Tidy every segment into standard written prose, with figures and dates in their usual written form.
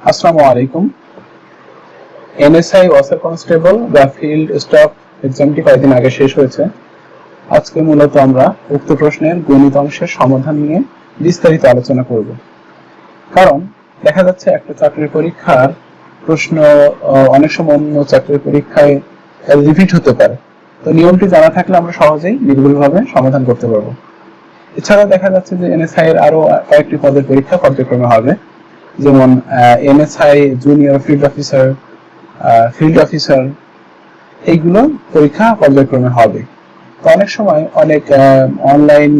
আসসালামু আলাইকুম। এনএসআই ওয়াসার কনস্টেবল বা ফিল্ড স্টাফ এক্সামটি কয়েকদিন আগে শেষ হয়েছে। আজকে মূলত আমরা উক্ত প্রশ্নের গণিত অংশের সমাধান নিয়ে বিস্তারিত আলোচনা করব। কারণ দেখা যাচ্ছে একটা চাকরির পরীক্ষার প্রশ্ন অনেক সময় অন্য চাকরির পরীক্ষায় রিপিট হতে পারে। তো নিয়মটি জানা থাকলে আমরা সহজেই নির্ভুলভাবে সমাধান করতে পারবো। এছাড়া দেখা যাচ্ছে যে এনএসআই এর আরো কয়েকটি পদের পরীক্ষা পর্যায়ক্রমে হবে, যেমন এনএসআই জুনিয়র ফিল্ড অফিসার এইগুলো পরীক্ষা পর্যায়ক্রমে হবে। তো অনেক সময় অনেক অনলাইন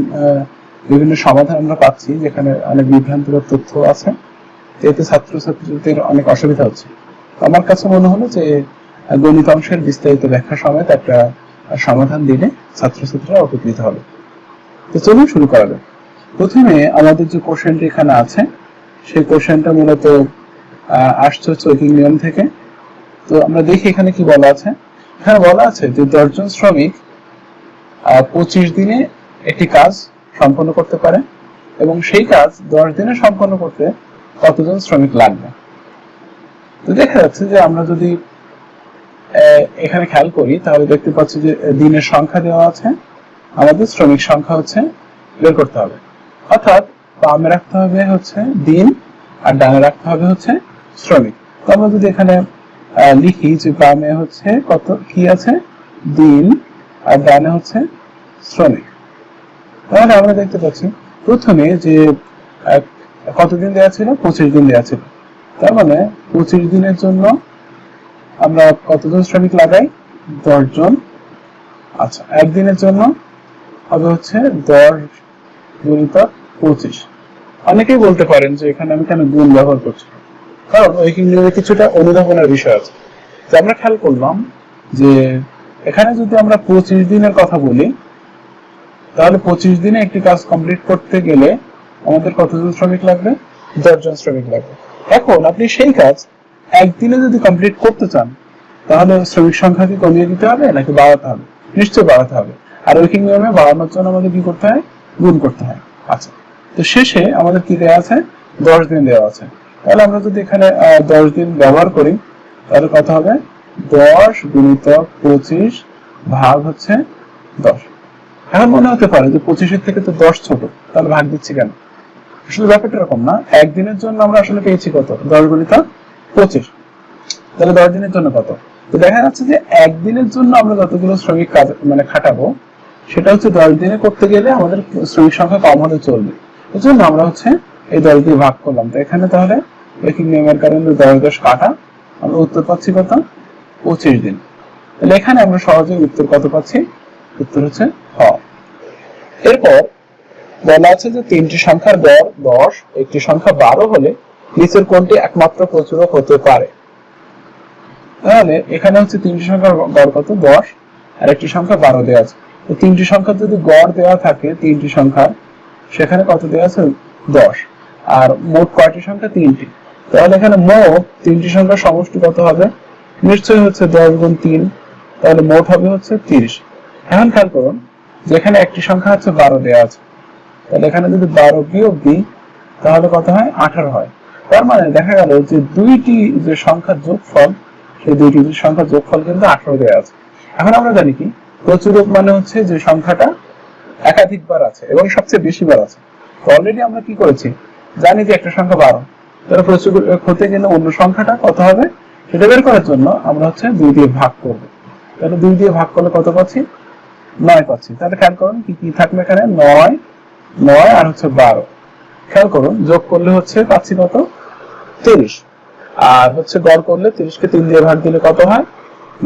বিভিন্ন সমাধান আমরা পাচ্ছি যেখানে অনেক বিভ্রান্তিকর তথ্য আছে, এতে ছাত্রছাত্রীদের অনেক অসুবিধা হচ্ছে। আমার কাছে মনে হলো যে গণিত অংশের বিস্তারিত ব্যাখ্যা সমেত একটা সমাধান দিলে ছাত্রছাত্রীরা উপকৃত হবে। তো চলুন শুরু করা যাক। প্রথমে আমাদের যে কোশ্চেনটি এখানে আছে সেই কোশ্চেনটা মূলত আসছে চৈকিং নিয়ম থেকে। তো আমরা দেখি এখানে কি বলা আছে। এখানে বলা আছে যে 10 জন শ্রমিক 25 দিনে একটি কাজ সম্পন্ন করতে পারে এবং সেই কাজ 10 দিনে সম্পন্ন করতে কতজন শ্রমিক লাগবে। তো দেখা যাচ্ছে যে আমরা যদি এখানে খেয়াল করি তাহলে দেখতে পাচ্ছি যে দিনের সংখ্যা দেওয়া আছে, আমাদের শ্রমিক সংখ্যা হচ্ছে বের করতে হবে। অর্থাৎ বামে রাখতে হবে হচ্ছে দিন আর ডানে রাখতে হবে হচ্ছে শ্রমিক। তো আমরা যদি এখানে লিখি যে বামে হচ্ছে কত কি আছে দিন আর ডানে হচ্ছে শ্রমিক, তাহলে আমরা দেখতে পাচ্ছি প্রথমে যে কতদিন দেওয়া ছিল 25 দিন দেওয়া ছিল। তার মানে 25 দিনের জন্য আমরা কতজন শ্রমিক লাগাই 10 জন। আচ্ছা, একদিনের জন্য হবে হচ্ছে 10 গুণিতক 25। অনেকেই বলতে পারেন যে এখানে আমি কেন গুণ ব্যবহার করছি, কারণ ওইখানে কিছুটা অনুধাবনের বিষয় আছে। যে আমরা খেয়াল করলাম যে এখানে যদি আমরা 25 দিনের কথা বলি তাহলে 25 দিনে একটি কাজ কমপ্লিট করতে গেলে আমাদের কতজন শ্রমিক লাগবে 10 জন শ্রমিক লাগবে। এখন আপনি সেই কাজ একদিনে যদি কমপ্লিট করতে চান তাহলে শ্রমিক সংখ্যা কি কমিয়ে দিতে হবে নাকি বাড়াতে হবে? নিশ্চয়ই বাড়াতে হবে। আর ওইখানে নিয়মে বাড়ানোর জন্য আমাদের কি করতে হয়? গুণ করতে হয়। আচ্ছা, তো শেষে আমাদের কি দেওয়া আছে 10 দিন দেওয়া আছে। তাহলে আমরা যদি এখানে 10 দিন ব্যবহার করি তাহলে কত হবে 10 গুণিতক 25 ভাগ হচ্ছে 10। এখন মনে হতে পারে যে 25-এর থেকে তো 10 ছোট, তাহলে ভাগ দিচ্ছি কেন? আসলে ব্যাপারটা এরকম না। একদিনের জন্য আমরা আসলে পেয়েছি কত 10 গুণিতক 25, তাহলে 10 দিনের জন্য কত? তো দেখা যাচ্ছে যে একদিনের জন্য আমরা যতগুলো শ্রমিক কাজ খাটাবো সেটা হচ্ছে 10 দিনে করতে গেলে আমাদের শ্রমিক সংখ্যা কম হলে চলবে। এই জন্য আমরা হচ্ছে এই 10 দিয়ে ভাগ করলাম। তো এখানে তাহলে রেখিক নিয়মের কারণে 10 কাটা, আমরা উত্তর পাচ্ছি কত 25 দিন। তাহলে এখানে আমরা সহজে উত্তর কত পাচ্ছি? উত্তর হচ্ছে হ। এরপর বলা আছে যে তিনটি সংখ্যার গড় 10, একটি সংখ্যা 12 হলে নিচের কোনটি একমাত্র প্রচুরক হতে পারে? তাহলে এখানে হচ্ছে তিনটি সংখ্যার গড় কত 10 আর একটি সংখ্যা 12 দেওয়া আছে। তো তিনটি সংখ্যার যদি গড় দেওয়া থাকে তিনটি সংখ্যার, সেখানে কত দেওয়া আছে 10, আর মোট কয়টি সংখ্যা? 3টি। তাহলে এখানে মোট তিনটি সংখ্যার সমষ্টি কত হবে? নিশ্চয়ই হচ্ছে 10 গুণ 3, তাহলে মোট হবে হচ্ছে 30। এখন খেয়াল করুন যেখানে একটি সংখ্যা হচ্ছে 12 দেওয়া আছে, তাহলে এখানে যদি 12 বিয়োগ দিই তাহলে কত হয় 18 হয়। তার মানে দেখা গেল যে দুইটি যে সংখ্যার যোগফল সেই দুইটি সংখ্যার যোগফল কিন্তু 18 দেওয়া আছে। এখন আমরা জানি কি প্রচুরক মানে হচ্ছে যে সংখ্যাটা একাধিকবার আছে এবং সবচেয়ে বেশি বার আছে। তো অলরেডি আমরা কি করেছি জানি যে একটা সংখ্যা 12, তাহলে প্রচুরক হতে গেলে অন্য সংখ্যাটা কত হবে সেটা বের করার জন্য আমরা হচ্ছে 2 দিয়ে ভাগ করব। তাহলে 2 দিয়ে ভাগ করলে কত পাচ্ছি? 9 পাচ্ছি। তাহলে খেয়াল করুন কি কি থাকবে এখানে 9 আর হচ্ছে 12। খেয়াল করুন যোগ করলে হচ্ছে পাচ্ছি কত 30, আর হচ্ছে গড় করলে 30কে 3 দিয়ে ভাগ দিলে কত হয়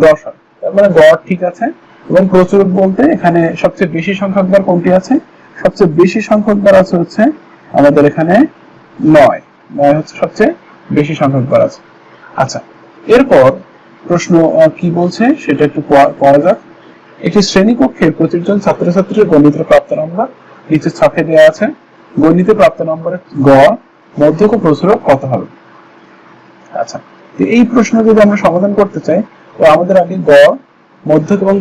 10 হয়। তার মানে গড় ঠিক আছে। এবং প্রচুরক বলতে এখানে সবচেয়ে বেশি সংখ্যক বার কোনটি আছে? সবচেয়ে বেশি সংখ্যক বার আছে হচ্ছে আমাদের এখানে 9 হচ্ছে সবচেয়ে বেশি সংখ্যক বার আছে। আচ্ছা, এরপর প্রশ্ন কি বলছে সেটা একটু পড়া যাক। একটি শ্রেণীকক্ষে 25 জন ছাত্রছাত্রীর গণিতের প্রাপ্ত নম্বর নিচে ছকে দেওয়া আছে। গণিতে প্রাপ্ত নম্বরের গড়, মধ্যক ও প্রচুরক কত হবে? আচ্ছা, তো এই প্রশ্ন যদি আমরা সমাধান করতে চাই তো আমাদের আগে গড়, মধ্যক এবং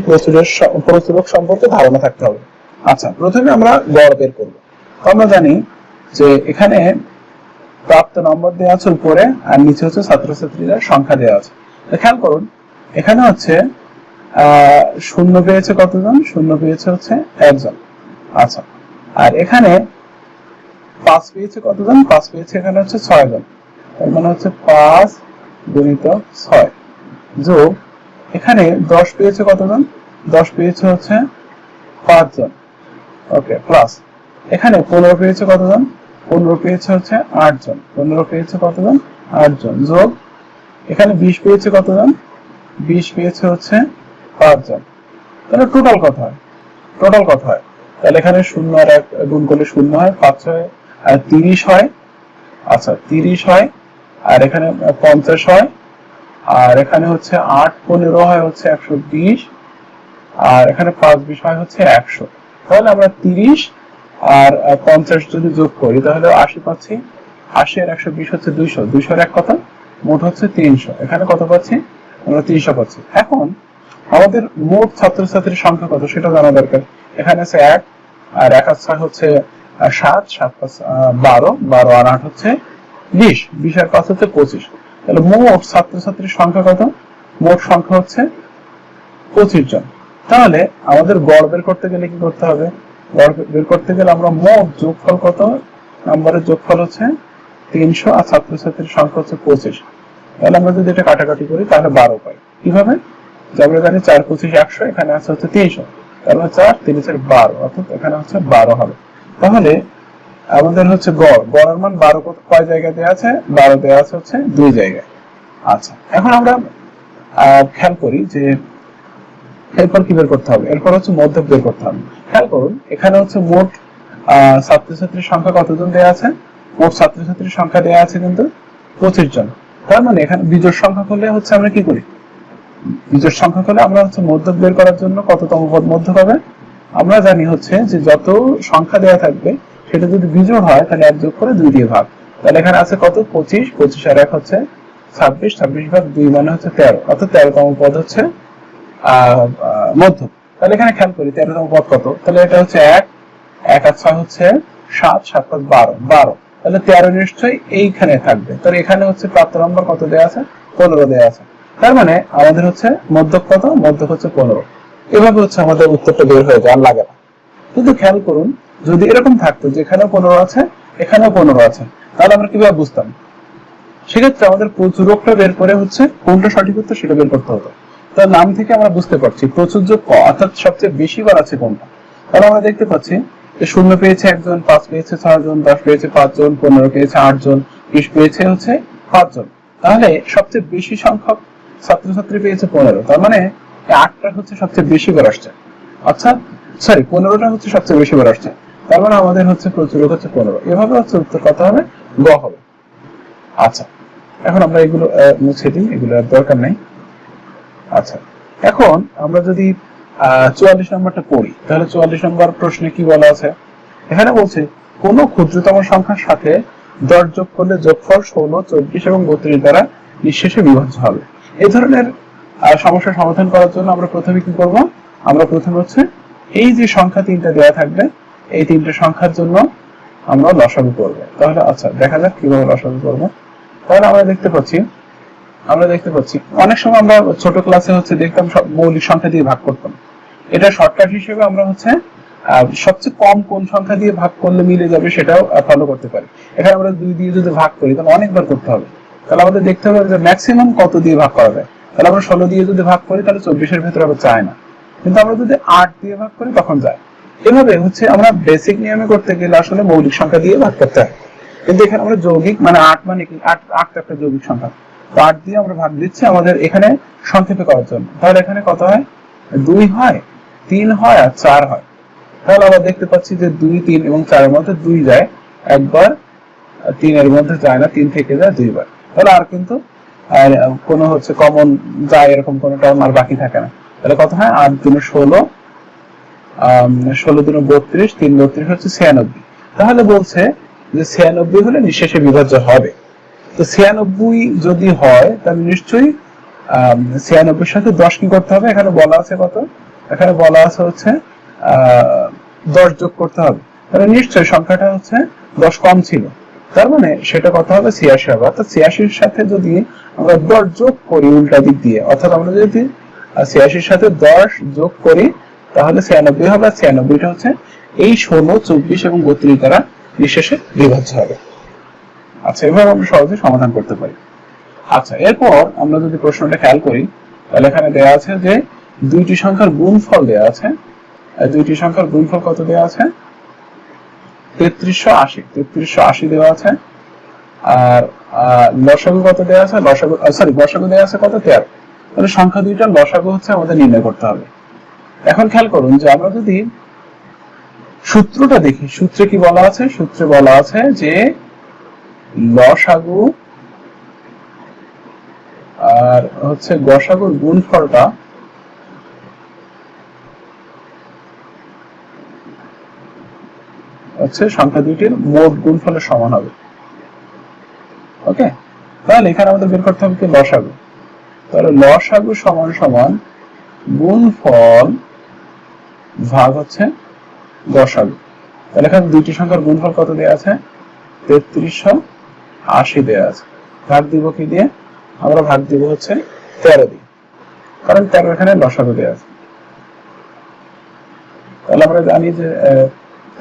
প্রচুরক সম্পর্কে ধারণা থাকতে হবে। আচ্ছা, প্রথমে আমরা গড় বের করব। তো আমরা জানি যে এখানে প্রাপ্ত নম্বর দেওয়া আছে উপরে, আর নিচে হচ্ছে ছাত্রছাত্রীদের সংখ্যা দেওয়া আছে। খেয়াল করুন এখানে হচ্ছে শূন্য পেয়েছে কতজন, শূন্য পেয়েছে হচ্ছে একজন। আচ্ছা, আর এখানে 5 পেয়েছে কতজন, 5 পেয়েছে এখানে হচ্ছে 6 জন। তার মানে হচ্ছে 5 গুণিতক 6 যোগ এখানে 10 পেয়েছে কতজন, 10 পেয়েছে হচ্ছে 5 জন। ওকে, প্লাস এখানে 15 পেয়েছে কতজন, 15 পেয়েছে হচ্ছে 8 জন। 15 পেয়েছে কতজন, 8 জন। যোগ এখানে 20 পেয়েছে কতজন, 20 পেয়েছে হচ্ছে 5 জন। তাহলে টোটাল কত হয়, টোটাল কত হয়? তাহলে এখানে 0 আর 1 গুণ করলে 0 হয়, 5 হয় আর 30 হয়। আচ্ছা 30 হয়, আর এখানে 50 হয়, আর এখানে হচ্ছে 8 15 হয় হচ্ছে 120, আর এখানে 5 20 হয় হচ্ছে 100। তাহলে আমরা 30 আর 50 যদি যোগ করি তাহলে 80 পাচ্ছি। 80 আর 120 হচ্ছে 200, 200 আর 1 কত, মোট হচ্ছে 300। এখানে কত পাচ্ছি আমরা, 300 পাচ্ছি। এখন আমাদের মোট ছাত্রছাত্রীর সংখ্যা কত সেটা জানা দরকার। এখানে আছে 1 আর 1 আর 6 হচ্ছে 7, 7 5 12, 12 আর 8 হচ্ছে 20, 20 আর 5 হচ্ছে 25। তাহলে মোট ছাত্রছাত্রীর সংখ্যা কত, মোট সংখ্যা হচ্ছে 25 জন। তাহলে আমাদের গড় বের করতে গেলে কি করতে হবে, গড় বের করতে গেলে আমরা মোট যোগফল কত, নম্বরের যোগফল হচ্ছে 300 আর ছাত্রছাত্রীর সংখ্যা হচ্ছে 25। তাহলে আমরা যদি এটা কাটাকাটি করি তাহলে 12 পাই। কিভাবে, যে আমরা জানি 4 25 100, এখানে আছে হচ্ছে 300, তাহলে 4 3 4 12, অর্থাৎ এখানে হচ্ছে 12 হবে। তাহলে আমাদের হচ্ছে গড়ের মান 12 কয় জায়গায় দেওয়া আছে, 12 দেওয়া আছে হচ্ছে 2 জায়গায়। আচ্ছা, এখন আমরা খেয়াল করি যে এরপর কি বের করতে হবে, এরপর হচ্ছে মধ্যক বের করতে হবে। খেয়াল করুন এখানে হচ্ছে মোট ছাত্রছাত্রীর সংখ্যা কতজন দেওয়া আছে, মোট ছাত্রছাত্রীর সংখ্যা দেওয়া আছে কিন্তু 25 জন। তার মানে এখানে বিজোড় সংখ্যা করলে হচ্ছে আমরা কি করি, বিজোড় সংখ্যা করলে আমরা হচ্ছে মধ্যক বের করার জন্য কততম পদ মধ্যক হবে, আমরা জানি হচ্ছে যে যত সংখ্যা দেওয়া থাকবে সেটা যদি বিজোড় হয় তাহলে 1 যোগ করে 2 দিয়ে ভাগ। তাহলে এখানে আছে কত, 25, 25 আর 1 হচ্ছে 26, 26 ভাগ 2 মানে হচ্ছে 13, অর্থাৎ 13তম পদ হচ্ছে মধ্যক। তাহলে এখানে খেয়াল করি 13তম পদ কত, তাহলে এটা হচ্ছে 1, 1 আর 6 হচ্ছে 7, 7 5 12, 12। তাহলে 13 নিশ্চয়ই এইখানে থাকবে। তাহলে এখানে হচ্ছে প্রাপ্ত নম্বর কত দেওয়া আছে, 15 দেওয়া আছে। তার মানে আমাদের হচ্ছে মধ্যক কত, মধ্যক হচ্ছে 15। এভাবে হচ্ছে আমাদের উত্তরটা বের হয়ে যায়, আর লাগে না। কিন্তু খেয়াল করুন যদি এরকম থাকতো যে এখানেও 15 আছে এখানেও 15 আছে, তাহলে আমরা কিভাবে বুঝতাম? সেক্ষেত্রে আমাদের প্রচুরকটা বের করে হচ্ছে কোনটা সঠিক উত্তর সেটা বের করতে হতো। তার নাম থেকে আমরা বুঝতে পারছি প্রচুর্য ক, অর্থাৎ সবচেয়ে বেশি বার আছে কোনটা। তাহলে আমরা দেখতে পাচ্ছি যে 0 পেয়েছে 1 জন, 5 পেয়েছে 6 জন, 10 পেয়েছে 5 জন, 15 পেয়েছে 8 জন, 20 পেয়েছে হচ্ছে 5 জন। তাহলে সবচেয়ে বেশি সংখ্যক ছাত্রছাত্রী পেয়েছে 15। তার মানে 8টা হচ্ছে সবচেয়ে বেশি বার আসছে, আচ্ছা সরি 15টা হচ্ছে সবচেয়ে বেশি বার আসছে। তার মানে আমাদের হচ্ছে প্রচুরক হচ্ছে 15। এভাবে হচ্ছে উত্তর কত হবে, গ হবে। আচ্ছা, এখন আমরা এগুলো মুছে দিই, এগুলো আর দরকার নাই। আচ্ছা, এখন আমরা যদি 44 নম্বরটা পড়ি তাহলে 44 নম্বর প্রশ্নে কি বলা আছে, এখানে বলছে কোন ক্ষুদ্রতম সংখ্যার সাথে 10 যোগ করলে যোগফল 16, 24 এবং 32 দ্বারা নিঃশেষে বিভাজ্য হবে। এই ধরনের সমস্যার সমাধান করার জন্য আমরা প্রথমে কি করব, আমরা প্রথমে হচ্ছে এই যে সংখ্যা 3টা দেওয়া থাকবে এই 3টে সংখ্যার জন্য আমরা লসাগু করব। তাহলে আচ্ছা দেখা যাক কিভাবে লসাগু করব। তাহলে আমরা দেখতে পাচ্ছি অনেক সময় আমরা ছোট ক্লাসে হচ্ছে দেখতাম সব মৌলিক সংখ্যা দিয়ে ভাগ করতাম। এটা শর্টকাট হিসেবে আমরা হচ্ছে সবচেয়ে কম কোন সংখ্যা দিয়ে ভাগ করলে মিলে যাবে সেটাও ফলো করতে পারি। এখানে আমরা 2 দিয়ে যদি ভাগ করি তাহলে অনেকবার করতে হবে। তাহলে আমাদের দেখতে হবে যে ম্যাক্সিমাম কত দিয়ে ভাগ করা যায়। তাহলে আমরা 16 দিয়ে যদি ভাগ করি তাহলে 24 এর ভেতরে আবার যায় না, কিন্তু আমরা যদি 8 দিয়ে ভাগ করি তখন যায়। এভাবে হচ্ছে আমরা বেসিক নিয়মে করতে গেলে আসলে মৌলিক সংখ্যা দিয়ে ভাগ করতে হয়, কিন্তু এখানে আমরা যৌগিক মানে 8 মানে কি 8 তো একটা যৌগিক সংখ্যা, 8 দিয়ে আমরা ভাগ দিচ্ছি আমাদের এখানে সংক্ষেপে করার জন্য। তাহলে এখানে কত হয়, 2 হয়, 3 হয় আর 4 হয়। তাহলে আমরা দেখতে পাচ্ছি যে 2 3 এবং 4 এর মধ্যে 2 যায় একবার, 3 এর মধ্যে যায় না, 3 থেকে যায় 2 বার। তাহলে আর কিন্তু কোনো হচ্ছে কমন যায় এরকম কোনো টার্ম আর বাকি থাকে না। তাহলে কত হয়, 8 3 16, 16 3 32, 3 32 হচ্ছে 96। তাহলে বলছে যে 96 হলে নিঃশেষে বিভাজ্য হবে। তো 96 যদি হয় তাহলে নিশ্চয়ই 96 সাথে 10 কি করতে হবে, এখানে বলা আছে কত, এখানে বলা আছে হচ্ছে 10 যোগ করতে হবে। তাহলে নিশ্চয়ই সংখ্যাটা হচ্ছে 10 কম ছিল। তার মানে সেটা কত হবে 86 হবে। অর্থাৎ 86-র সাথে যদি আমরা 10 যোগ করি উল্টা দিক দিয়ে, অর্থাৎ আমরা যদি 86-র সাথে 10 যোগ করি তাহলে 96 হবে। আর 96টা হচ্ছে এই 16, 24 এবং 32 দ্বারা নিঃশেষে বিভাজ্য হবে। আচ্ছা, এভাবে আমরা সহজে সমাধান করতে পারি। আচ্ছা, এরপর আমরা যদি প্রশ্নটা খেয়াল করি তাহলে এখানে দেয়া আছে যে দুইটি সংখ্যার গুণফল দেয়া আছে। দুইটি সংখ্যার গুণফল কত দেয়া আছে? 3380 দেওয়া আছে। আর লসাগু কত দেওয়া আছে? গসাগু দেওয়া আছে কত? 13। তাহলে সংখ্যা দুইটার লসাগু হচ্ছে আমাদের নির্ণয় করতে হবে। এখন খেয়াল করুন যে আমরা যদি সূত্রটা দেখি, সূত্রে কি বলা আছে? সূত্রে বলা আছে যে লসাগু আর হচ্ছে গসাগুর গুণফলটা হচ্ছে সংখ্যা দুইটির মোট গুণফলের সমান হবে। ওকে, তাহলে এখানে আমাদের বের করতে হবে কি? লসাগু। তাহলে লসাগু সমান সমান গুণফল ভাগ হচ্ছে গসাগু। তাহলে এখানে দুইটি সংখ্যার গুণফল কত দেয়া আছে? 3380 দেয়া আছে। ভাগ দিব কি দিয়ে? আমরা ভাগ দিব হচ্ছে 13 দিয়ে, কারণ 13 এখানে লসাগু দেয়া আছে। তাহলে আমরা জানি যে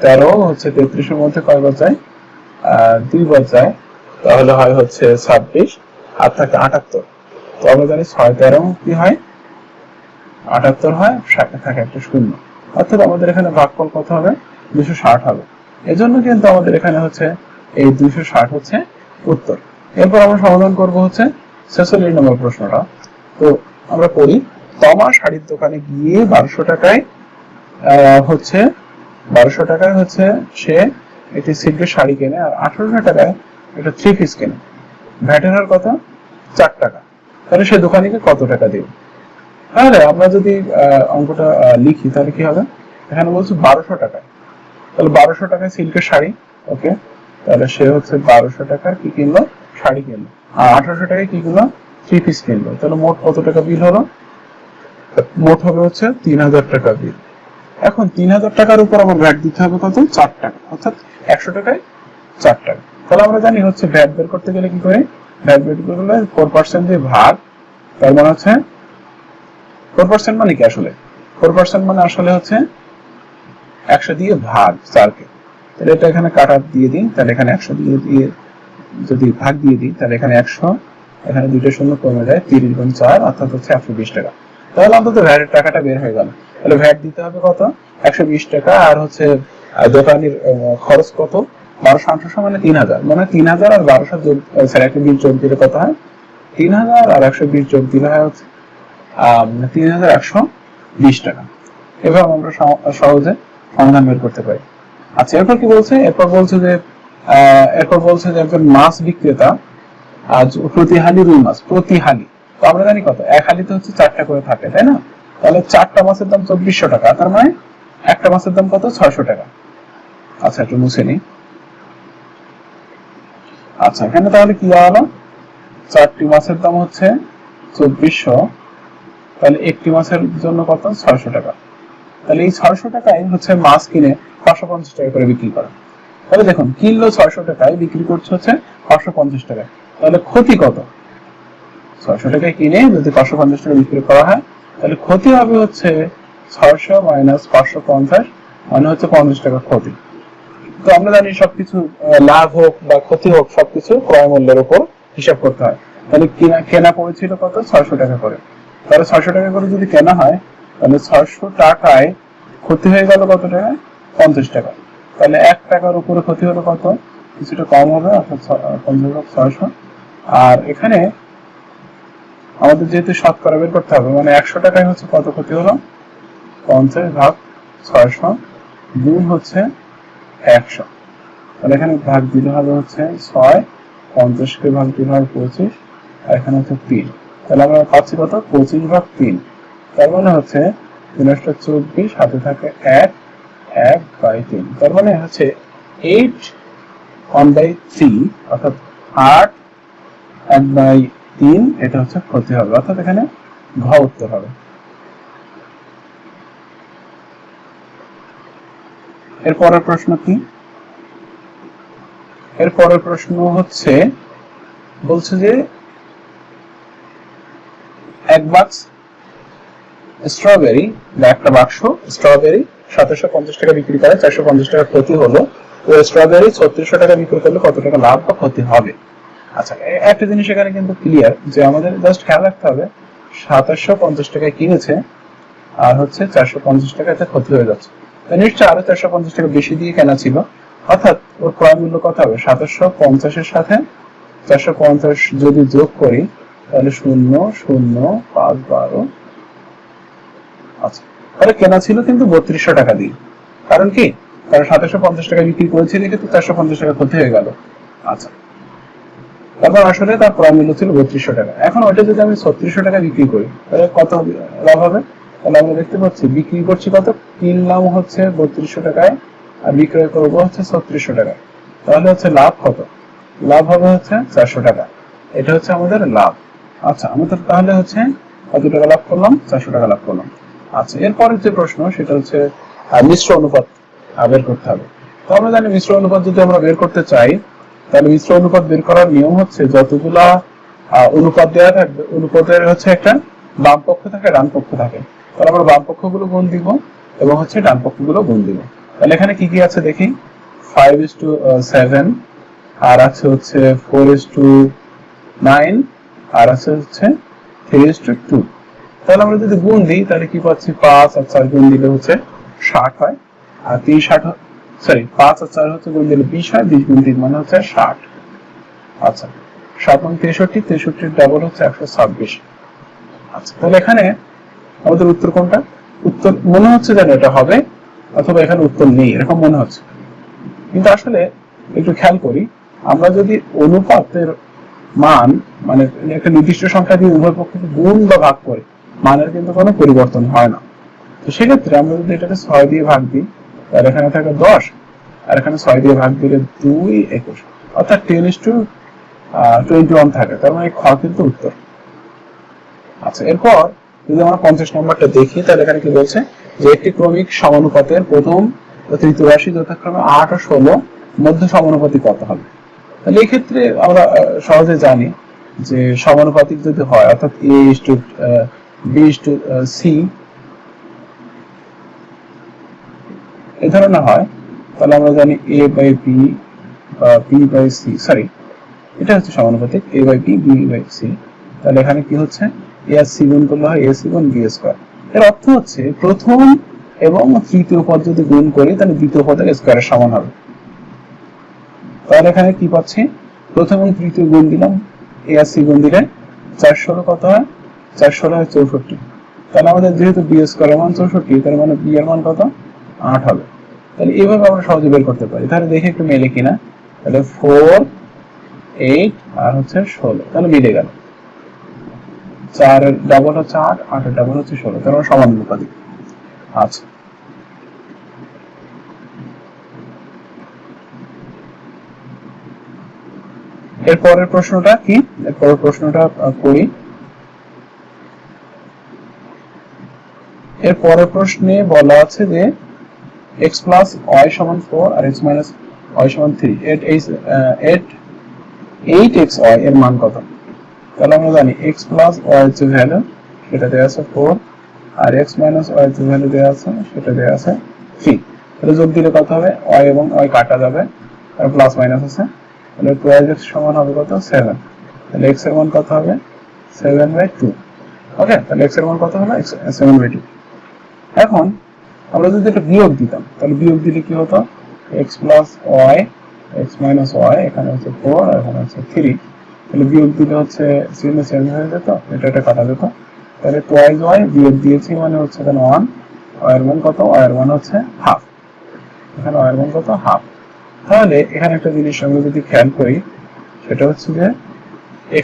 13 হচ্ছে 33-এর মধ্যে কয়বার যায়? 2 বার যায়। তাহলে হয় হচ্ছে 26 আর থাকে 78। তো আমরা জানি 6-13 কি হয়? 78 হয়, সাথে থাকে একটা শূন্য। অর্থাৎ আমাদের এখানে ভাগফল কত হবে? 260 হবে। এজন্য কিন্তু আমাদের এখানে হচ্ছে এই 260 হচ্ছে উত্তর। এরপর আমরা সমাধান করব হচ্ছে 46 নম্বর প্রশ্নটা। তো আমরা করি, তমা শাড়ির দোকানে গিয়ে 1200 টাকায় হচ্ছে সে একটি সিল্কের শাড়ি কেনে, আর 1800 টাকায় একটা 3 পিস কেনে। ভ্যাটের হার কত? 4 টাকা। তাহলে সে দোকানিকে কত টাকা দেবে? তাহলে আমরা যদি অঙ্কটা লিখি তাহলে কি হবে? এখানে বলছে 1200 টাকায়, তাহলে 1200 টাকায় সিল্কের শাড়ি। ওকে, তাহলে সে হচ্ছে 1200 টাকার কি কিনলো? শাড়ি কিনলো। আর 1800 টাকায় কি কিনলো? 3 পিস কিনলো। তাহলে মোট কত টাকা বিল হলো? মোট হবে হচ্ছে 3000 টাকা বিল। এখন 3000 টাকার উপর আমার ভ্যাট দিতে হবে কত? 4 টাকা, অর্থাৎ 100 টাকায় 4 টাকা। তাহলে আমরা জানি হচ্ছে ভ্যাট বের করতে গেলে কি করে? ভ্যাট বের করলে 4% দিয়ে ভাগ, তার মানে হচ্ছে 4% মানে কি আসলে? 4% মানে আসলে হচ্ছে 100 দিয়ে ভাগ 4-কে। তাহলে এটা এখানে কাটা দিয়ে দিই, তাহলে এখানে 100 দিয়ে যদি ভাগ দিয়ে দিই তাহলে এখানে 100, এখানে দুইটা শূন্য কমে যায়, 30 গুণ 4 অর্থাৎ হচ্ছে 120 টাকা। তাহলে অন্তত ভ্যাটের টাকাটা বের হয়ে গেল। তাহলে ভ্যাট দিতে হবে কত? 120 টাকা। আর হচ্ছে দোকানের খরচ কত? 1200 মানে 3000, মানে 3000 আর 1200 যোগ, স্যার একটা বিল যোগ দিলে কত হয়? 3000 আর 120 যোগ দিলে হয় হচ্ছে 3120 টাকা। এভাবে আমরা সহজে সমাধান বের করতে পারি। আচ্ছা, এরপর কি বলছে? এরপর বলছে যে একজন মাছ বিক্রেতা আজ প্রতি হালি রুই মাছ, প্রতি হালি, তো আমরা জানি কত? এক হালিতে হচ্ছে 4টা করে থাকে, তাই না? তাহলে 4টা মাছের দাম 2400 টাকা, তার মানে একটা মাছের দাম কত? 600 টাকা। আচ্ছা, একটু মুছে নিই। আচ্ছা, এখানে তাহলে কি হলো? 4টি মাছের দাম হচ্ছে 2400, তাহলে একটি মাছের জন্য কত? 600 টাকা। তাহলে এই 600 টাকায় হচ্ছে মাছ কিনে 550 টাকা করে বিক্রি করা। তাহলে দেখুন, কিনলো 600 টাকায়, বিক্রি করছে হচ্ছে 550 টাকায়। তাহলে ক্ষতি কত? 600 টাকায় কিনে যদি 550 টাকা বিক্রি করা হয় তাহলে ক্ষতি হবে হচ্ছে 600 মাইনাস 550, মানে হচ্ছে 50 টাকা ক্ষতি। তো আমরা জানি সবকিছু লাভ হোক বা ক্ষতি হোক, সবকিছু ক্রয় মূল্যের উপর হিসাব করতে হয়। তাহলে কেনা পড়েছিল কত? 600 টাকা করে। তাহলে 600 টাকা করে যদি কেনা হয় তাহলে 600 টাকায় ক্ষতি হয়ে গেল কত টাকা? 50 টাকা। তাহলে 1 টাকার উপরে ক্ষতি হলো কত? কিছুটা কম হবে, অর্থাৎ 50/600। আর এখানে আমাদের যেহেতু শতকরা বের করতে হবে, মানে 100 টাকায় হচ্ছে কত ক্ষতি হলো? 50/600 গুণ হচ্ছে 100। তাহলে এখানে ভাগ দিলে হবে হচ্ছে 6, 50-কে ভাগ দিলে হয় 25, আর এখানে হচ্ছে 3। তাহলে আমরা পাচ্ছি কত? 25/3। তার মানে হচ্ছে 3-24, হাতে থাকে 1/3। তার মানে হচ্ছে 8/1/3, অর্থাৎ 8/1/3 এটা হচ্ছে ক্ষতি হবে, অর্থাৎ এখানে ঘ উত্তর হবে। এর পরের প্রশ্ন কি? এর পরের প্রশ্ন হচ্ছে, বলছে যে এক বাক্স স্ট্রবেরি বা একটা বাক্স স্ট্রবেরি 1750 টাকা বিক্রি করে 450 টাকা ক্ষতি হলো, ও স্ট্রবেরি 3600 টাকা বিক্রি করলে কত টাকা লাভ বা ক্ষতি হবে? আচ্ছা, একটা জিনিস এখানে কিন্তু ক্লিয়ার যে আমাদের জাস্ট খেয়াল রাখতে হবে 2750 টাকায় কিনেছে আর হচ্ছে 450 টাকাতে ক্ষতি হয়ে যাচ্ছে, নিশ্চয় আরো 450 টাকা বেশি দিয়ে কেনা ছিল, অর্থাৎ ওর ক্রয় মূল্য কত হবে? 2750 এর সাথে 450 যদি যোগ করি তাহলে 0.0.512। আচ্ছা, তাহলে কেনা ছিল কিন্তু 3200 টাকা দিয়ে, কারণ কি? কারণ 2750 টাকা বিক্রি করেছে দেখে তো 450 টাকা ক্ষতি হয়ে গেল। আচ্ছা, তারপর আসলে তার ক্রয় মূল্য ছিল 3200 টাকা। এখন ওইটা যদি আমি 3600 টাকা বিক্রি করি তাহলে কত লাভ হবে? তাহলে আমরা দেখতে পাচ্ছি বিক্রি করছি কত, কিনলাম হচ্ছে 3200 টাকায় আর বিক্রয় করবো হচ্ছে 3600 টাকায়, তাহলে হচ্ছে লাভ কত? লাভ হবে হচ্ছে 400 টাকা। এটা হচ্ছে আমাদের লাভ। আচ্ছা, আমাদের তাহলে হচ্ছে কত টাকা লাভ করলাম? 400 টাকা লাভ করলাম। আচ্ছা, এরপরের যে প্রশ্ন সেটা হচ্ছে মিশ্র অনুপাত বের করতে হবে। তো আমরা জানি মিশ্র অনুপাত যদি আমরা বের করতে চাই তাহলে মিশ্র অনুপাত বের করার নিয়ম হচ্ছে যতগুলা অনুপাত দেওয়া থাকবে অনুপাতের হচ্ছে একটা বাম পক্ষ থাকে ডান পক্ষ থাকে, তাহলে আমরা বাম পক্ষগুলো গুণ দিব এবং হচ্ছে ডান পক্ষগুলো গুণ দিব। তাহলে এখানে কি কি আছে দেখি, 5:7 আর আছে হচ্ছে 4:9 আর আছে হচ্ছে 3:2। তাহলে আমরা যদি গুণ দিই তাহলে কি পাচ্ছি, 5 আর 4 গুণ দিলে হচ্ছে 60 হয়, আর 5 আর 4 হচ্ছে গুণ দিলে 20 হয়, 20 গুণ 3 মানে হচ্ছে 60। আচ্ছা, 7 এবং 63, 63 ডাবল হচ্ছে 126। আচ্ছা, তাহলে এখানে আমাদের উত্তর কোনটা? উত্তর মনে হচ্ছে যেন এটা হবে, অথবা এখানে উত্তর নেই এরকম মনে হচ্ছে, কিন্তু আসলে একটু খেয়াল করি, আমরা যদি অনুপাতের মান মানে একটা নির্দিষ্ট সংখ্যা দিয়ে উভয় পক্ষকে গুণ বা ভাগ করি মানের কিন্তু কোনো পরিবর্তন হয় না। তো সেক্ষেত্রে আমরা যদি এটাকে 6 দিয়ে ভাগ দিই তাহলে এখানে থাকে 10, আর এখানে 6 দিয়ে ভাগ দিলে 2 21, অর্থাৎ 10:21 থাকে, তার মানে খ কিন্তু উত্তর। আচ্ছা, এরপর যদি আমরা 50 নম্বরটা দেখি তাহলে এখানে কি বলছে যে একটি ক্রমিক সমানুপাতের প্রথম ও তৃতীয় রাশি যথাক্রমে 8 ও 16 মধ্য সমানুপাতি কত হবে? তাহলে এই ক্ষেত্রে আমরা সহজে জানি যে সমানুপাতিক যদি হয় অর্থাৎ a:b:c এই ধরনের হয় তাহলে আমরা জানি a/b বা b/c, সরি এটা হচ্ছে সমানুপাতিক a/b b/c। তাহলে এখানে কি হচ্ছে, a আর c গুণ করলে হয় ac গুণ b স্কয়ার। এর অর্থ হচ্ছে প্রথম এবং তৃতীয় পদ যদি গুণ করি তাহলে দ্বিতীয় পদের স্কয়ারের সমান হবে। তাহলে এখানে কি পাচ্ছি, প্রথম এবং তৃতীয় গুণ দিলাম, a আর c গুণ দিলে 416 কত হয়? 416 হয় 64। তাহলে আমাদের যেহেতু b স্কয়ারের মান 64, তার মানে b এর মান কত? 8 হবে। তাহলে এইভাবে আমরা সহজে বের করতে পারি। তাহলে দেখি একটু মেলে কিনা। তাহলে 4 8 আর হচ্ছে 16, তাহলে মিলে গেল। 4 এর ডাবল হচ্ছে 8, 8 এর ডাবল হচ্ছে 16, তাহলে সমানুপাতিক। আচ্ছা, এরপরের প্রশ্নটা কি? এরপরের প্রশ্নটা করি। এর পরের প্রশ্নে বলা আছে যে x plus y সমান 4 আর x minus y সমান 3 at 8xy এর মান কত? তাহলে আমরা জানি x plus y এর যে ভ্যালু সেটা দেয়া আছে 4 আর x minus y এর যে ভ্যালু দেয়া আছে সেটা দেয়া আছে 3। তাহলে যোগ দিলে কত হবে? y এবং y কাটা যাবে আর প্লাস মাইনাস আছে, তাহলে 12x সমান হবে কত? 7। তাহলে x এর মান কত হবে? 7/2। ওকে, তাহলে x এর মান কত হলো? 7/2। এখন আমরা যদি এটা বিয়োগ দিতাম তাহলে বিয়োগ দিলে কি হতো, x plus y x minus y এখানে হচ্ছে 4 আর এখানে হচ্ছে 3, তাহলে বিয়োগ দিলে হচ্ছে চিহ্ন চেঞ্জ হয়ে যেত, এটা কাটা যেত। তাহলে twice y বিয়োগ দিয়েছি মানে হচ্ছে এখানে 1, y এর মান কত? y এর মান হচ্ছে হাফ, এখানে y এর মান কত? হাফ। তাহলে এখানে একটা জিনিস আমরা যদি খেয়াল করি সেটা হচ্ছে যে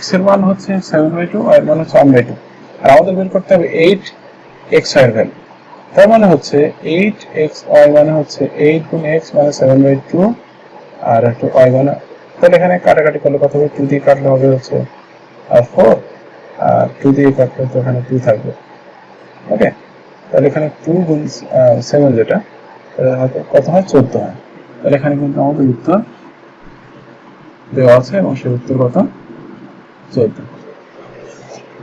x এর মান হচ্ছে 7/2, y এর মান হচ্ছে 1/2, আর আমাদের বের করতে হবে 8xy এর ভ্যালু। তার মানে হচ্ছে 8xy মানে হচ্ছে 8 গুণ x মানে 7/2 আর একটু y মানে, তাহলে এখানে কাটাকাটি করলে কত হবে? 2 দিয়ে কাটলে হবে হচ্ছে 4 আর 2 দিয়ে কাটলে তো এখানে 2 থাকবে। ওকে, তাহলে এখানে 2 গুণ 7 যেটা তাহলে হয়তো কত হয়? 14 হয়। তাহলে এখানে কিন্তু আমাদের উত্তর দেওয়া আছে এবং সেই উত্তর কত 14।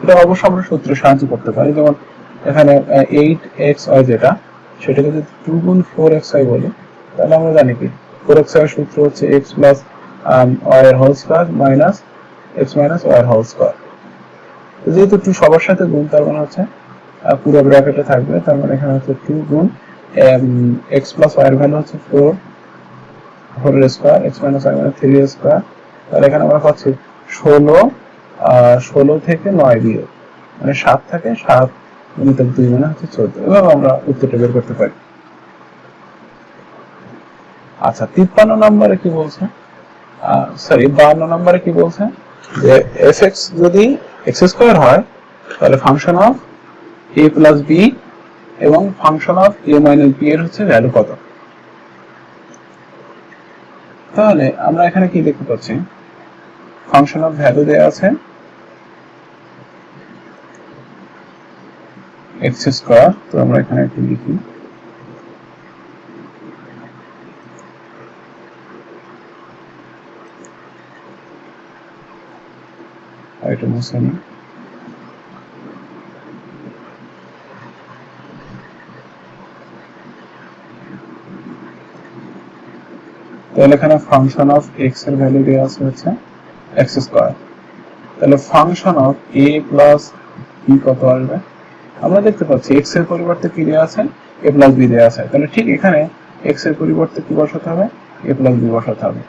এটা অবশ্য আমরা সূত্রে সাহায্য করতে পারি, যেমন এখানে 8xy যেটা, সেটাকে যদি 2 গুণ 4xy বলি, তাহলে আমরা জানি কি 4xy এর সূত্র হচ্ছে x প্লাস y এর whole square minus x minus y এর হোল স্কয়ার। যেহেতু 2 সবার সাথে গুণ, তার মানে হচ্ছে পুরো ব্র্যাকেটে থাকবে, তার মানে এখানে হচ্ছে 2 গুণ x প্লাস y এর ভ্যালু হচ্ছে 4 4 এর স্কয়ার, x মাইনাস y মানে 3 এর স্কয়ার। তাহলে এখানে আমরা পাচ্ছি 16 থেকে 9 বিয়োগ, মানে 7 থেকে 7 গুণিতক 2 মানে হচ্ছে 14। এভাবে আমরা উত্তরটা বের করতে পারি। আচ্ছা, 53 নম্বরে কি বলছে, সরি 52 নম্বরে কি বলছে, যে fx যদি x স্কয়ার হয় তাহলে function of a plus b এবং function of a minus b এর হচ্ছে ভ্যালু কত। তাহলে আমরা এখানে কি দেখতে পাচ্ছি, ফাংশন অফ ভ্যালু দেয়া আছে x স্কয়ার। তো আমরা এখানে একটু লিখি, এটা মুছে নিই। তাহলে এখানে ফাংশন অফ x এর ভ্যালু দেওয়া আছে হচ্ছে x স্কয়ার। তাহলে function of a plus b কত আসবে, আমরা দেখতে পাচ্ছি x এর পরিবর্তে কি দেওয়া আছে, a প্লাস b দেওয়া আছে। তাহলে ঠিক এখানে x এর পরিবর্তে কি বসাতে হবে, a প্লাস b বসাতে হবে।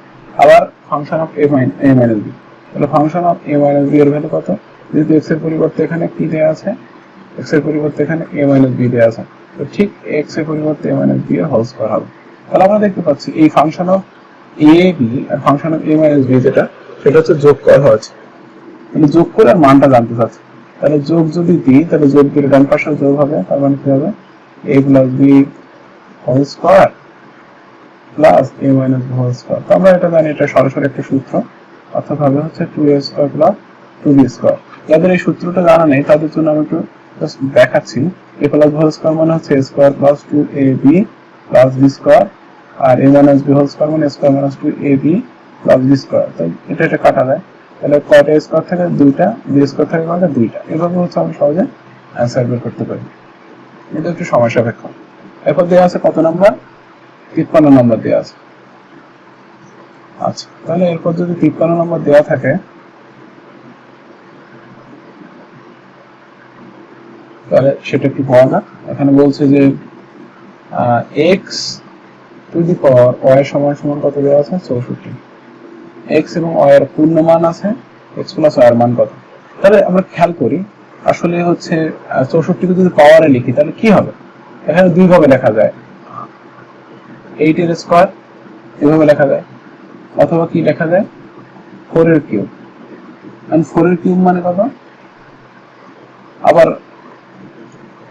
আবার function of a minus b, তাহলে function of a minus b এর ভ্যালু কত, যেহেতু x এর পরিবর্তে এখানে কি দেওয়া আছে, x এর পরিবর্তে এখানে a মাইনাস b দেওয়া আছে, তো ঠিক x এর পরিবর্তে a মাইনাস b এর হোল স্কয়ার হবে। তাহলে আমরা দেখতে পাচ্ছি এই ফাংশন অফ a b আর function of a minus b যেটা, সেটা হচ্ছে যোগ করা হয়েছে। তাহলে যোগ করে আর মানটা জানতে চাচ্ছি, তাহলে যোগ যদি দিই তাহলে যোগ দিলে ডান পাশে যোগ হবে, তার মানে কি হবে a plus b whole square plus a minus b whole square. তো আমরা এটা জানি, এটা সরাসরি একটা সূত্র, অর্থাৎ হবে হচ্ছে 2a square plus 2b square. যাদের এই সূত্রটা জানা নেই তাদের জন্য আমি একটু জাস্ট দেখাচ্ছি। a plus b whole square মানে হচ্ছে a square plus 2ab plus b square, আর a minus b whole square মানে a square minus 2ab plus b square. তো এটা কাটা যায়, তাহলে কয়টা স্কয়ার থাকে, দুইটা, b স্কয়ার থাকে কয়টা, দুইটা। এভাবে হচ্ছে আমি সহজে অ্যান্সার বের করতে পারি। এটা একটু সময় সাপেক্ষ। এরপর দেওয়া আছে কত নাম্বার, 53 নম্বর দেওয়া আছে। আচ্ছা, তাহলে এরপর যদি 53 নম্বর দেওয়া থাকে, তাহলে সেটা একটু পাওয়া যাক। এখানে বলছে যে x to the power y সমান সমান কত দেওয়া আছে, 64। x এবং y এর পূর্ণ মান আছে, x প্লাস y এর মান কত। তাহলে আমরা খেয়াল করি, আসলে হচ্ছে 64 কে যদি পাওয়ারে লিখি তাহলে কি হবে, এখানে দুই ভাবে লেখা যায়, 8 এর স্কয়ার এভাবে লেখা যায়, অথবা কি লেখা যায় 4 এর কিউব। এন্ড 4 এর কিউব মানে কত, আবার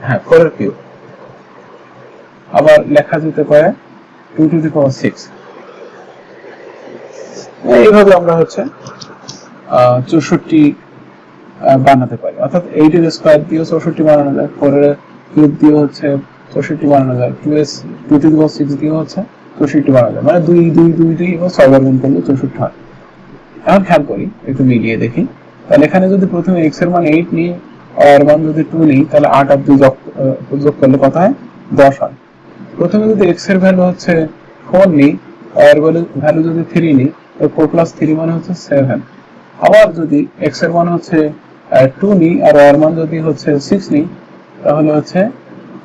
হ্যাঁ 4 এর কিউব, আবার লেখা যেতে পারে 2 টু দি পাওয়ার 6। এইভাবে আমরা হচ্ছে 64 বানাতে পারি, অর্থাৎ 8 এর স্কয়ার দিয়ে 64 বানানো যায়, 4 এর কিউব দিয়ে হচ্ছে 64 বানানো যায়, 2 টু দি পাওয়ার 6 দিয়ে হচ্ছে 64 বানানো যায়, মানে 2 2 2 2 এবং 6 বার গুণ করলে 64 হয়। এখন খেয়াল করি, একটু মিলিয়ে দেখি। তাহলে এখানে যদি প্রথমে x এর মান 8 নিই, y এর মান যদি 2 নিই, তাহলে 8 আর 2 যোগ করলে কত হয়, 10 হয়। প্রথমে যদি x এর ভ্যালু হচ্ছে 4 নিই, y এর ভ্যালু যদি 3 নিই, তো 4 প্লাস 3 মানে হচ্ছে 7। আবার যদি x এর মান হচ্ছে 2 নিই আর y এর মান যদি হচ্ছে 6 নিই, তাহলে হচ্ছে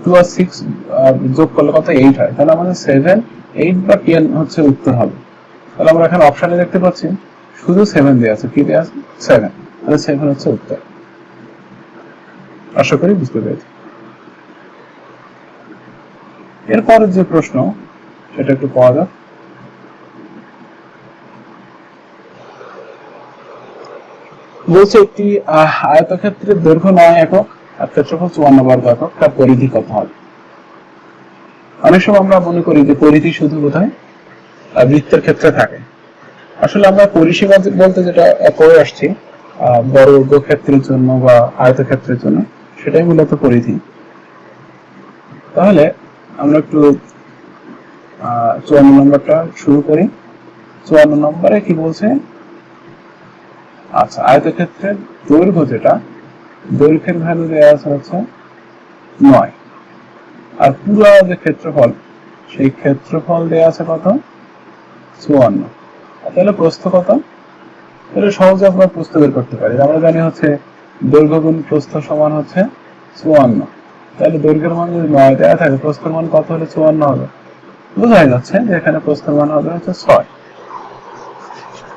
2 আর 6 যোগ করলে কত, 8 হয়। তাহলে আমাদের 7, 8 বা 10 হচ্ছে উত্তর হবে। তাহলে আমরা এখানে অপশনে দেখতে পাচ্ছি শুধু 7 দেওয়া আছে, কি দেওয়া আছে, 7। তাহলে 7 হচ্ছে উত্তর। আশা করি বুঝতে পেরেছি। এরপর যে প্রশ্ন সেটা একটু পাওয়া যাক। বলছে একটি আয়তক্ষেত্রের দৈর্ঘ্য 9 একক আর ক্ষেত্রফল 54 বর্গ একক, তার পরিধি কত হবে। অনেক সময় আমরা মনে করি যে পরিধি শুধু বোধহয় বৃত্তের ক্ষেত্রে থাকে। আসলে আমরা পরিসীমা বলতে যেটা পড়ে আসছি বর্গ ক্ষেত্রের জন্য বা আয়তক্ষেত্রের জন্য, সেটাই মূলত পরিধি। তাহলে আমরা একটু 54 নম্বরটা শুরু করি। 54 নম্বরে কি বলছে, আচ্ছা, আয়তক্ষেত্রের দৈর্ঘ্য যেটা, দৈর্ঘ্যের ভ্যালু দেওয়া আছে হচ্ছে 9, আর পুরো যে ক্ষেত্রফল, সেই ক্ষেত্রফল দেওয়া আছে কত, 54। তাহলে প্রস্থ কত? তাহলে সহজে আমরা প্রস্থ বের করতে পারি। আমরা জানি হচ্ছে দৈর্ঘ্য গুণ প্রস্থ সমান হচ্ছে 54। তাহলে দৈর্ঘ্যের মান যদি 9 দেওয়া থাকে, প্রস্থের মান কত হলে 54 হবে? বোঝাই যাচ্ছে যে এখানে প্রস্থের মান হবে হচ্ছে 6।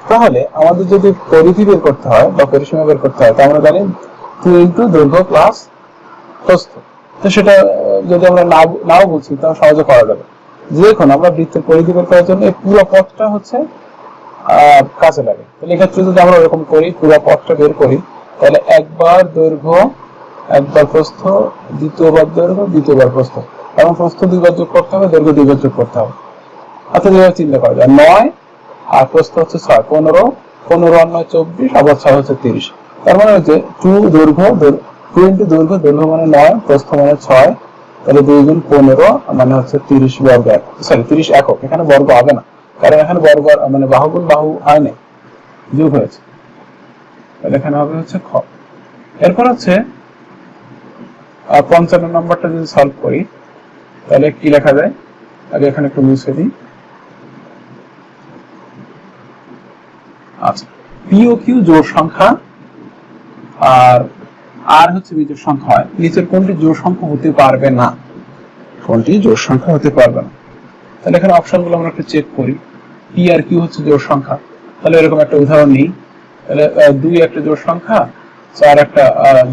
তাহলে আমাদের যদি পরিধি বের করতে হয় বা পরিসীমা বের করতে হয়, তা আমরা জানি 2 ইন্টু দৈর্ঘ্য প্লাস প্রস্থ। তো সেটা যদি আমরা নাও বুঝি তাও সহজে করা যাবে। দেখুন, আমরা বৃত্তের পরিধি বের করার জন্য এই পুরো পথটা হচ্ছে কাজে লাগে। তাহলে এক্ষেত্রে যদি আমরা এরকম করি, পুরো পথটা বের করি, তাহলে একবার দৈর্ঘ্য, একবার প্রস্থ, দ্বিতীয়বার দৈর্ঘ্য, দ্বিতীয়বার প্রস্থ, এবং প্রস্থ 2 বার যোগ করতে হবে, দৈর্ঘ্য 2 বার যোগ করতে হবে। অর্থাৎ এভাবে চিন্তা করা যায়, 9 আর প্রস্থ হচ্ছে 6, 15, 15 আর 9 24, আবার 6 হচ্ছে 30। তার মানে হচ্ছে 2 দৈর্ঘ্য, 2 ইন্টু দৈর্ঘ্য, দৈর্ঘ্য মানে 9, প্রস্থ মানে 6, তাহলে 2 গুণ 15 মানে হচ্ছে 30 বর্গ, সরি 30 একক। এখানে বর্গ হবে না, কারণ এখানে বর্গ মানে বাহু গুণ বাহু হয় না, যোগ হয়েছে। তাহলে এখানে হবে হচ্ছে খ। এরপর হচ্ছে 55 নম্বরটা যদি সলভ করি, তাহলে কি লেখা যায়? আগে এখানে একটু মুছে দিই। আচ্ছা, পি ও কিউ জোড় সংখ্যা আর আর হচ্ছে বিজোড় সংখ্যা হয়, নিচের কোনটি জোড় সংখ্যা হতে পারবে না? কোনটি জোড় সংখ্যা হতে পারবে না? তাহলে এখানে অপশনগুলো আমরা একটু চেক করি। পি আর কিউ হচ্ছে জোড় সংখ্যা, তাহলে এরকম একটা উদাহরণ নিই। তাহলে 2 একটা জোড় সংখ্যা, 4 একটা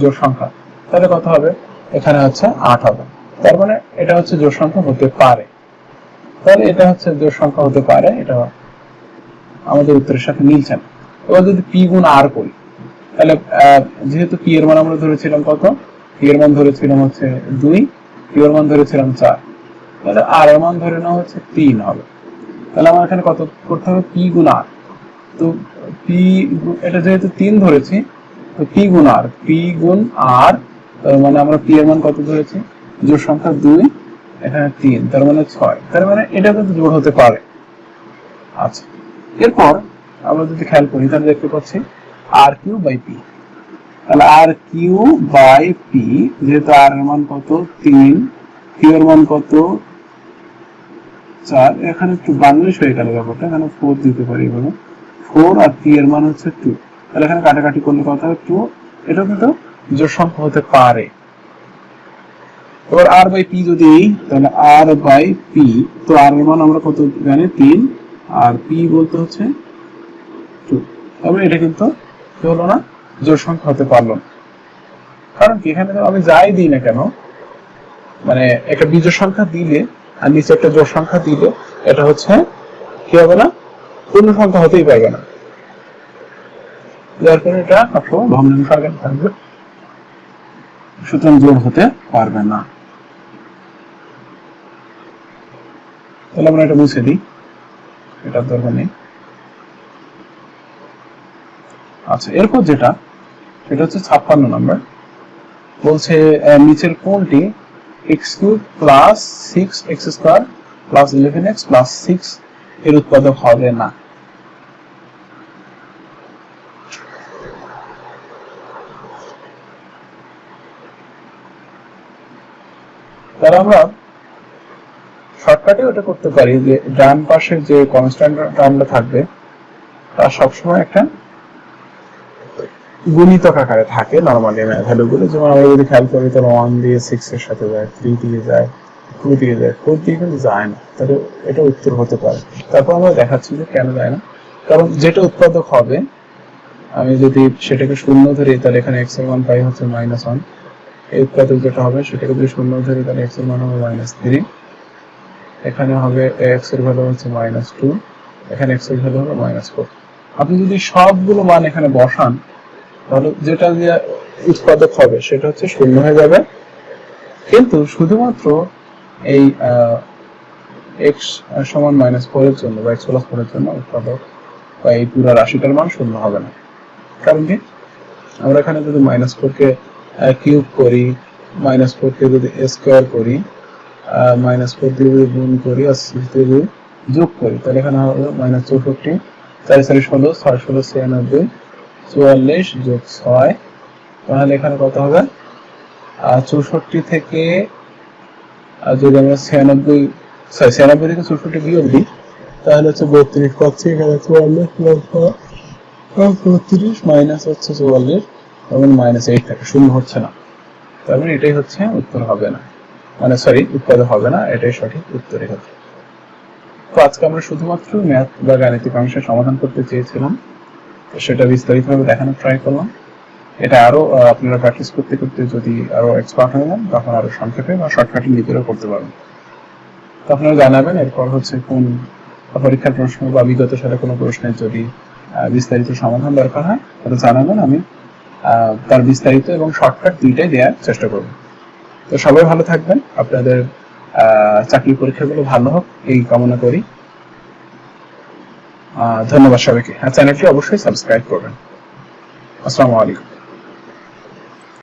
জোড় সংখ্যা, তাহলে কত হবে? এখানে হচ্ছে 8 হবে। তার মানে এটা হচ্ছে জোড় সংখ্যা হতে পারে। তাহলে এটা হচ্ছে জোড় সংখ্যা হতে পারে, এটা আমাদের উত্তরের সাথে মিলছে না। এবার যদি পি গুণ আর করি, তাহলে যেহেতু পি এর মান আমরা ধরেছিলাম কত, পি এর মান ধরেছিলাম হচ্ছে 2, কিউ এর মান ধরেছিলাম 4, তাহলে আর এর মান ধরে নেওয়া হচ্ছে 3 হবে। তাহলে আমার এখানে কত করতে হবে? পি গুণ আর। তো পি, এটা যেহেতু 3 ধরেছি, তো পি গুণ আর, পি গুণ আর, তার মানে আমরা পি এর মান কত ধরেছি? জোড় সংখ্যা 2, এখানে 3, তার মানে 6। তার মানে এটা কিন্তু জোড় হতে পারে। আচ্ছা, এরপর আমরা যদি খেয়াল করি, তাহলে দেখতে পাচ্ছি আর কিউ বাই পি। তাহলে আর কিউ বাই পি, যেহেতু আর এর মান কত 3, কিউ এর মান কত 4, এখানে একটু বাংলিশ হয়ে গেল ব্যাপারটা, এখানে 4 দিতে পারি এভাবে, 4 আর পি এর মান হচ্ছে 2, তাহলে এখানে কাটাকাটি করলে কত হবে? 2। এটা কিন্তু জোড় সংখ্যা হতে পারে। এবার আর বাই পি যদি, তাহলে আর বাই পি, তো আর এর মান আমরা কত জানি? 3, আর পি বলতে হচ্ছে 2। তবে এটা কিন্তু কি হলো না? জোড় সংখ্যা হতে পারলো না। কারণ কি, এখানে আমি যাই দিই না কেন, মানে একটা বিজোড় সংখ্যা দিলে আর নিচে একটা জোড় সংখ্যা দিলে, এটা হচ্ছে কি হবে না? পূর্ণ সংখ্যা হতেই পারবে না। যার কারণে এটা সবসময় ভগ্নাংশ আগে থাকবে, সুতরাং জোড় হতে পারবে না। তাহলে আমরা এটা মুছে দিই, এটার দরকার নেই। আচ্ছা, এরপর যেটা, সেটা হচ্ছে 56 নম্বর। বলছে নিচের কোনটি x³ plus 6x² plus 11x plus 6 এর উৎপাদক হবে না? তাহলে আমরা শর্টকাটে ওটা করতে পারি যে ডান পাশে যে কনস্ট্যান্ট টার্মটা থাকবে, তার সবসময় একটা গুণিতক আকারে থাকে নরমালি ভ্যালুগুলো। যেমন আমরা যদি খেয়াল করি, তাহলে 1 দিয়ে 6 এর সাথে যায়, 3 দিয়ে যায়, 2 দিয়ে যায়, 4 দিয়ে কিন্তু যায় না। তাহলে এটা উত্তর হতে পারে। তারপর আমরা দেখাচ্ছি যে কেন যায় না। কারণ যেটা উৎপাদক হবে, আমি যদি সেটাকে শূন্য ধরি, তাহলে এখানে x এর মান পাই হচ্ছে -1। এই উৎপাদক যেটা হবে, সেটাকে যদি শূন্য ধরি, তাহলে x এর মান হবে -3, এখানে হবে x এর ভ্যালু হচ্ছে -2, এখানে x এর ভ্যালু হবে -4। আপনি যদি সবগুলো মান এখানে বসান, তাহলে যেটা দিয়ে উৎপাদক হবে সেটা হচ্ছে শূন্য হয়ে যাবে। কিন্তু শুধুমাত্র এই x সমান -4 এর জন্য বা x + 4 এর জন্য উৎপাদক বা এই পুরো রাশিটার মান শূন্য হবে না। কারণ কি, আমরা এখানে যদি -4 কে কিউব করি, -4 কে যদি স্কয়ার করি, -4 দিয়ে যদি গুণ করি আর 6 দিয়ে যদি যোগ করি, তাহলে এখানে হবে -64, 4 4 16, 6 16 96, 44 যোগ 6, তাহলে এখানে কত হবে 64 থেকে যদি আমরা 96 থেকে 64 বিয়োগ দিই তাহলে হচ্ছে 32 পাচ্ছি। এখানে 32 মাইনাস হচ্ছে 44 এবং -8 থাকে, শূন্য হচ্ছে না, তার মানে এটাই হচ্ছে উত্তর হবে না, মানে সরি উত্তর হবে না, এটাই সঠিক উত্তরই হবে। তো আজকে আমরা শুধুমাত্র ম্যাথ বা গাণিতিক অংশের সমাধান করতে চেয়েছিলাম, তো সেটা বিস্তারিতভাবে দেখানোর ট্রাই করলাম। এটা আরো আপনারা প্র্যাকটিস করতে করতে যদি আরো এক্সপার্ট হয়ে যান তখন আরো সংক্ষেপে বা শর্টকাটে নিজেরাও করতে পারবেন। তো আপনারা জানাবেন এরপর হচ্ছে কোন পরীক্ষার প্রশ্ন বা বিগত সালে কোনো প্রশ্নের যদি বিস্তারিত সমাধান দরকার হয় তাহলে জানাবেন, আমি তার বিস্তারিত এবং শর্টকাট দুইটাই দেওয়ার চেষ্টা করব। তো সবাই ভালো থাকবেন, আপনাদের চাকরির পরীক্ষাগুলো ভালো হোক এই কামনা করি। ধন্যবাদ সবাইকে, আর চ্যানেলটি অবশ্যই সাবস্ক্রাইব করবেন। আসসালামু আলাইকুম।